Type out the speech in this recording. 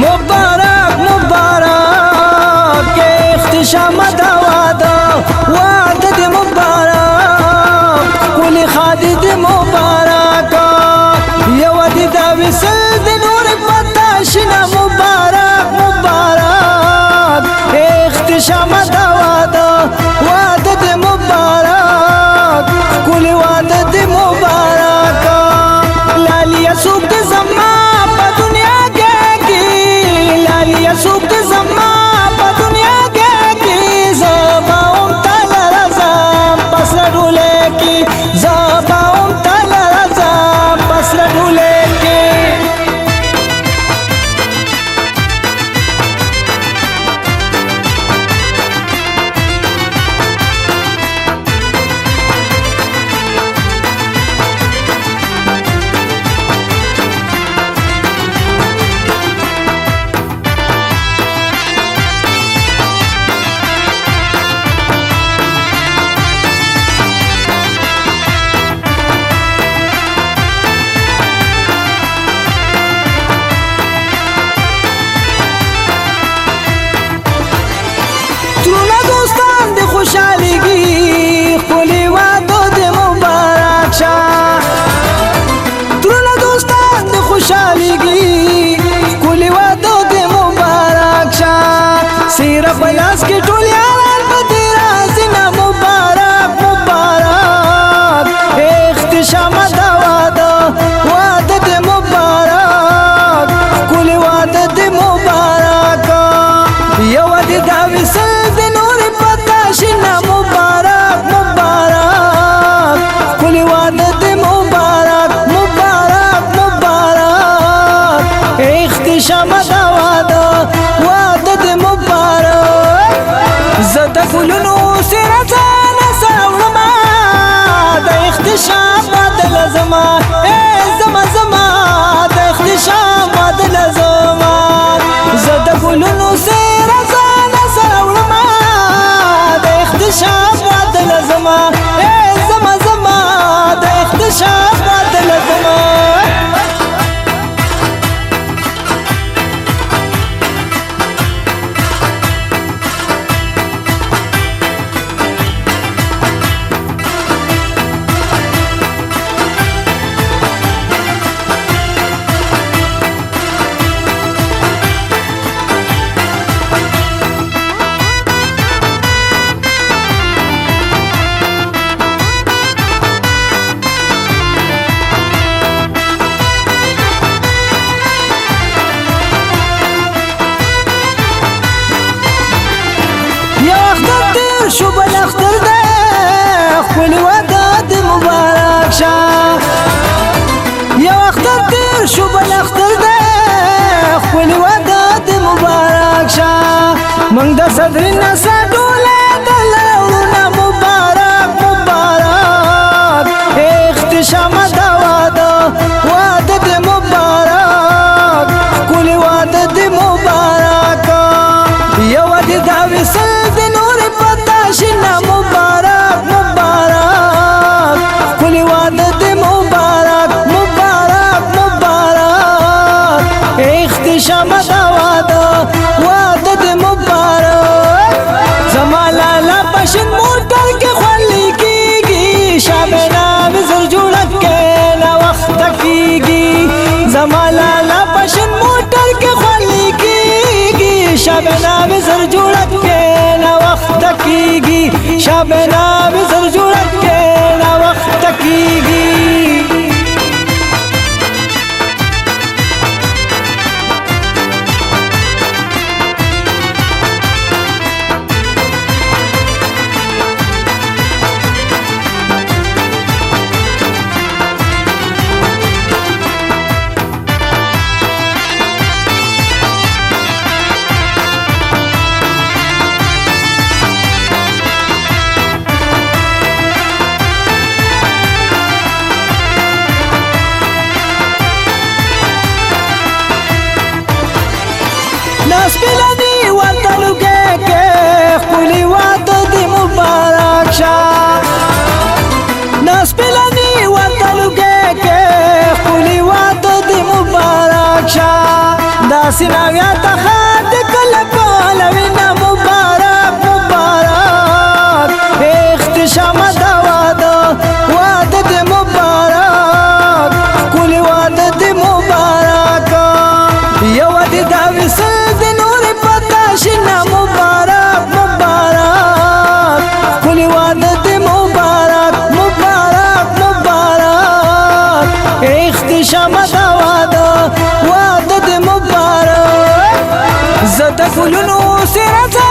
مبارک مبارک اختشام دا واده دی مبارک کلی خادی دی مبارک یو دی دا وصل دی نور پتاشنا مبارک مبارک اختشام دا واده دی مبارک کلی واده دی مبارک لالیه سوک دی زما پا دنیا کی لالیه سوک دی زما پا دنیا کی زباوم تل رزم پس لڈولے کی زباوم تل رزم پس لڈولے کی خوشحالگی خپلی وادو دی مبارک شا ترونا دوستان دی خوشحالگی خپلی وادو دی مبارک شا سیرہ پلاس کی ٹول یاران پا تیرا زنا مبارک مبارک اختشام دا وادو دی مبارک خپلی وادو دی مبارک یو دی دا وصل دی نوری شنا مبارک مبارک کلی وعدت مبارک مبارک مبارک اختشام دا وعدت مبارک زده گلونو سرزان سراولما دا اختشام دا لزما زما زما دا اختشام دا لزما زده گلونو سرزان سراولما اختشام عدل زما زما زما دا اختشام عدل زما شو بالاختر ده خپل وعدت مبارک شا یو اختر تیر شو بالاختر ده خپل وعدت مبارک شا من د صدر نسا ډوله د لورنا مبارک مبارک اختشام دا وعدت مبارک کل وعدت مبارک یو دی دا وصل دی نور شنا مبارک مبارک کلی وعدت مبارک مبارک مبارک اختشام دا وعدت مبارک زما لالا پشن موٹر کے خوالی کی گی شابنا وزر جوڑک کے نا وقت کی گی زما لالا پشن موٹر کے خوالی کی گی شابنا وزر جوڑک کے نا وقت کی گی شابنا وزر جوڑک کے نا وقت کی گی ناس بلدی وطلو کے خپلی وعدت مبارک شا ناس بلدی وطلو کے خپلی وعدت مبارک شا دا سیناویا ته خاط کله کول وینا مبارک مبارک اختشام دا واده دې مبارک کلی واده دې مبارک یو دې دا وصل دې نور پتا شنه مبارک مبارک کلی واده دې مبارک مبارک مبارک اختشام دا واده دې مبارک زده ګلونو سره